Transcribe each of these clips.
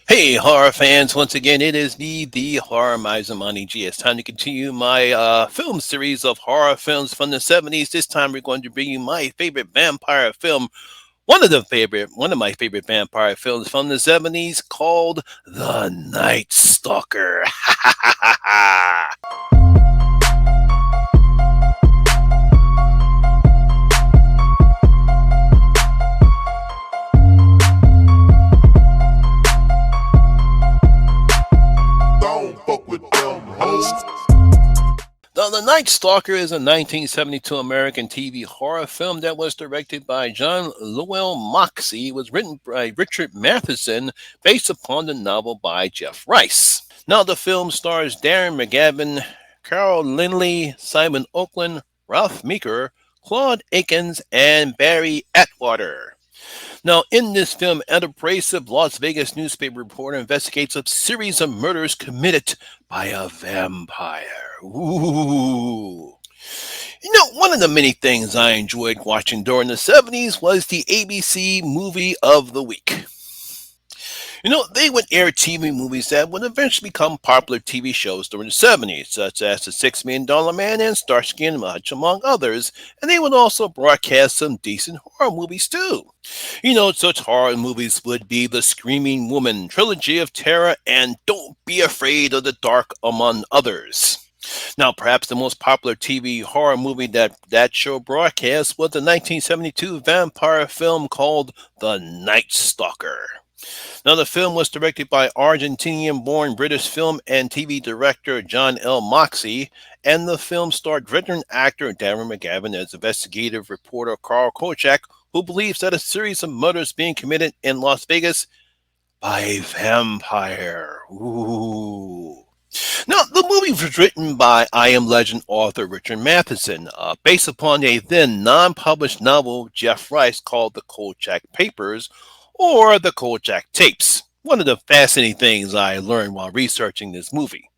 Hey, horror fans! Once again, it is the Horror Miser Monty G. It's time to continue my film series of horror films from the 70s. This time, we're going to bring you my favorite vampire film, one of my favorite vampire films from the 70s, called The Night Stalker. Don't fuck with them hoes. Now, The Night Stalker is a 1972 American TV horror film that was directed by John Llewellyn Moxey. It was written by Richard Matheson based upon the novel by Jeff Rice. Now, the film stars Darren McGavin, Carol Lindley, Simon Oakland, Ralph Meeker, Claude Akins, and Barry Atwater. Now, in this film, an abrasive Las Vegas newspaper reporter investigates a series of murders committed by a vampire. Ooh. One of the many things I enjoyed watching during the 70s was the ABC Movie of the Week. They would air TV movies that would eventually become popular TV shows during the 70s, such as The $6 Million Man and Starsky and Hutch, among others, and they would also broadcast some decent horror movies too. Such horror movies would be The Screaming Woman, Trilogy of Terror, and Don't Be Afraid of the Dark, among others. Now, perhaps the most popular TV horror movie that show broadcast was the 1972 vampire film called The Night Stalker. Now, the film was directed by Argentinian-born British film and TV director John L. Moxey, and the film starred veteran actor Darren McGavin as investigative reporter Carl Kolchak, who believes that a series of murders being committed in Las Vegas by a vampire. Ooh. Now, the movie was written by I Am Legend author Richard Matheson, based upon a then non-published novel Jeff Rice called The Kolchak Papers, or The Kolchak Tapes. One of the fascinating things I learned while researching this movie.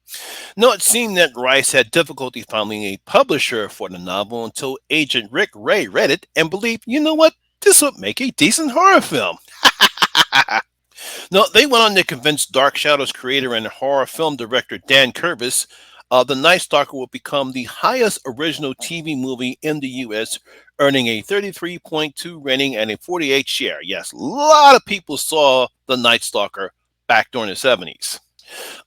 Now, it seemed that Rice had difficulty finding a publisher for the novel until agent Rick Ray read it and believed, this would make a decent horror film. No, they went on to convince Dark Shadows creator and horror film director Dan Curvis The Night Stalker will become the highest original TV movie in the U.S., earning a 33.2 rating and a 48 share. Yes, a lot of people saw The Night Stalker back during the 70s.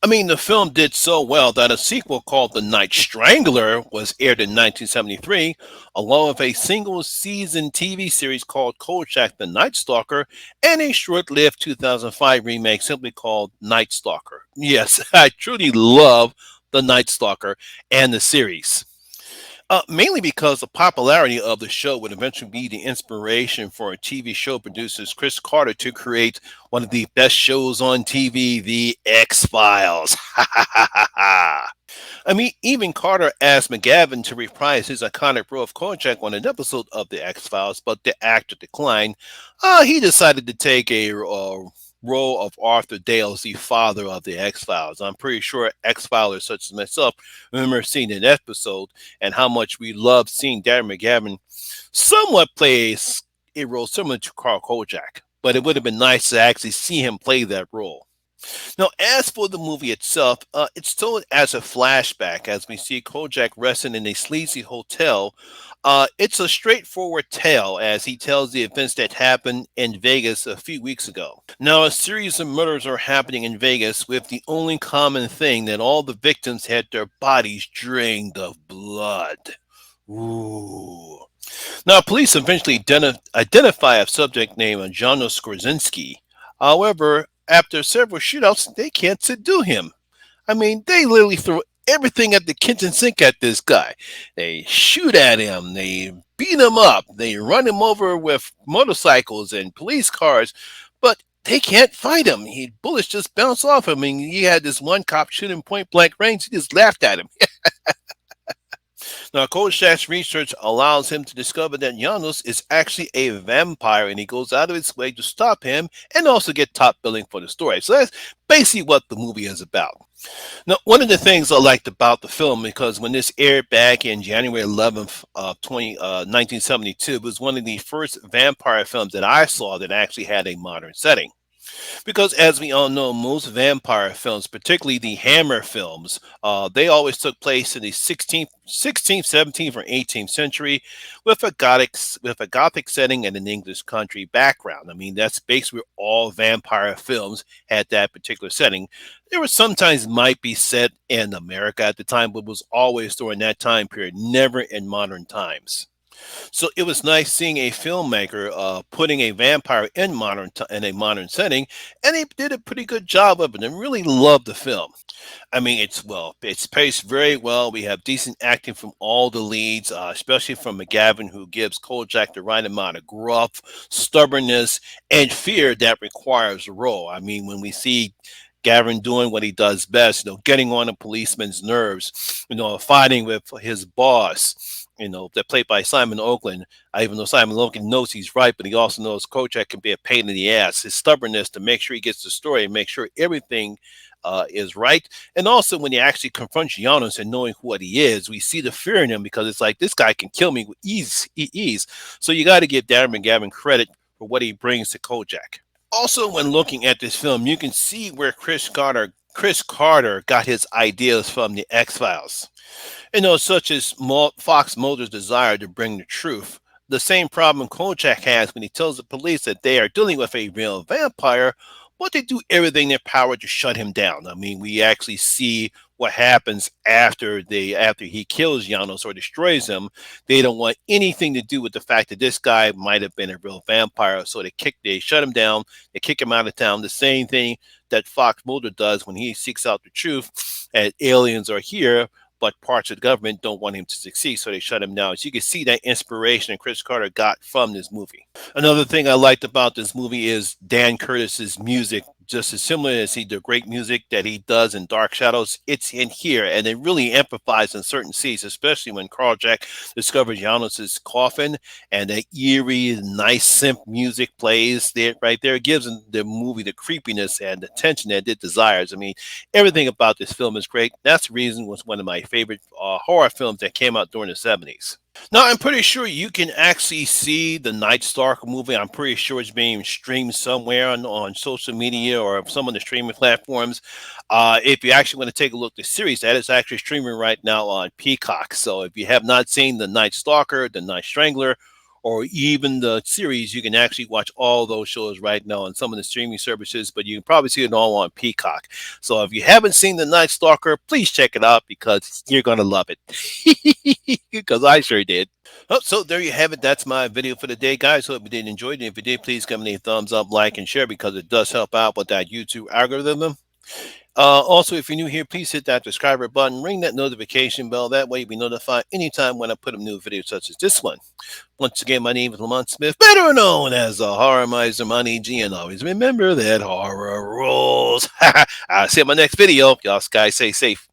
The film did so well that a sequel called The Night Strangler was aired in 1973, along with a single season TV series called Kolchak the Night Stalker and a short lived 2005 remake simply called Night Stalker. Yes, I truly love The Night Stalker and the series. Mainly because the popularity of the show would eventually be the inspiration for TV show producers Chris Carter to create one of the best shows on TV, The X-Files. Even Carter asked McGavin to reprise his iconic role of Kolchak on an episode of The X-Files, but the actor declined. He decided to take a role of Arthur Dales, the father of the X-Files. I'm pretty sure X-Filers such as myself remember seeing an episode and how much we loved seeing Darren McGavin somewhat play a role similar to Carl Kolchak. But it would have been nice to actually see him play that role. Now, as for the movie itself, it's told as a flashback as we see Kojak resting in a sleazy hotel. It's a straightforward tale as he tells the events that happened in Vegas a few weeks ago. Now, a series of murders are happening in Vegas with the only common thing that all the victims had their bodies drained of blood. Ooh. Now, police eventually identify a subject named Janos Skorzinski. However, after several shootouts, they can't subdue him. They literally throw everything at the kitchen sink at this guy. They shoot at him, they beat him up, they run him over with motorcycles and police cars, but they can't fight him. Bullets just bounce off him. He had this one cop shoot him point blank range. He just laughed at him. Now, Kolchak's research allows him to discover that Janos is actually a vampire, and he goes out of his way to stop him and also get top billing for the story. So that's basically what the movie is about. Now, one of the things I liked about the film, because when this aired back in January 11th of 1972, it was one of the first vampire films that I saw that actually had a modern setting. Because as we all know, most vampire films, particularly the Hammer films, they always took place in the 16th, 17th, or 18th century, with a gothic setting and an English country background. I mean, that's basically where all vampire films had that particular setting. There was sometimes might be set in America at the time, but was always during that time period, never in modern times. So it was nice seeing a filmmaker putting a vampire in in a modern setting, and they did a pretty good job of it. And really loved the film. I mean, it's paced very well. We have decent acting from all the leads, especially from McGavin, who gives Kojak the right amount of gruff, stubbornness, and fear that requires a role. I mean, when we see Gavin doing what he does best, getting on a policeman's nerves, fighting with his boss, that played by Simon Oakland. Even though Simon Oakland knows he's right, but he also knows Kojak can be a pain in the ass. His stubbornness to make sure he gets the story and make sure everything is right. And also when he actually confronts Giannis and knowing what he is, we see the fear in him because it's like this guy can kill me with ease. So you got to give Darren McGavin credit for what he brings to Kojak. Also, when looking at this film, you can see where Chris Carter got his ideas from the X Files. Such as Fox Mulder's desire to bring the truth. The same problem Kojak has when he tells the police that they are dealing with a real vampire, but they do everything in their power to shut him down. I mean, we actually see what happens after he kills Janos or destroys him. They don't want anything to do with the fact that this guy might have been a real vampire, so they shut him down, they kick him out of town. The same thing that Fox Mulder does when he seeks out the truth, and aliens are here, but parts of the government don't want him to succeed, so they shut him down. So you can see that inspiration Chris Carter got from this movie. Another thing I liked about this movie is Dan Curtis's music. Just as similar as the great music that he does in Dark Shadows, it's in here, and it really amplifies in certain scenes, especially when Carl Jack discovers Janos's coffin, and that eerie, nice synth music plays there, right there. It gives the movie the creepiness and the tension that it desires. I mean, everything about this film is great. That's the reason it was one of my favorite horror films that came out during the 70s. Now, I'm pretty sure you can actually see the Night Stalker movie. I'm pretty sure it's being streamed somewhere on social media or some of the streaming platforms. If you actually want to take a look at the series, that is actually streaming right now on Peacock. So if you have not seen the Night Stalker, the Night Strangler, or even the series, you can actually watch all those shows right now on some of the streaming services, but you can probably see it all on Peacock. So if you haven't seen The Night Stalker, please check it out because you're going to love it. Because I sure did. Oh, so there you have it. That's my video for the day, guys. Hope you did enjoy it. And if you did, please give me a thumbs up, like, and share because it does help out with that YouTube algorithm. Also, if you're new here, please hit that subscriber button, ring that notification bell. That way you'll be notified anytime when I put a new video such as this one. Once again, my name is Lamont Smith, better known as the Horror Miser Money G, and always remember that horror rules. I'll see you in my next video. Y'all guys stay safe.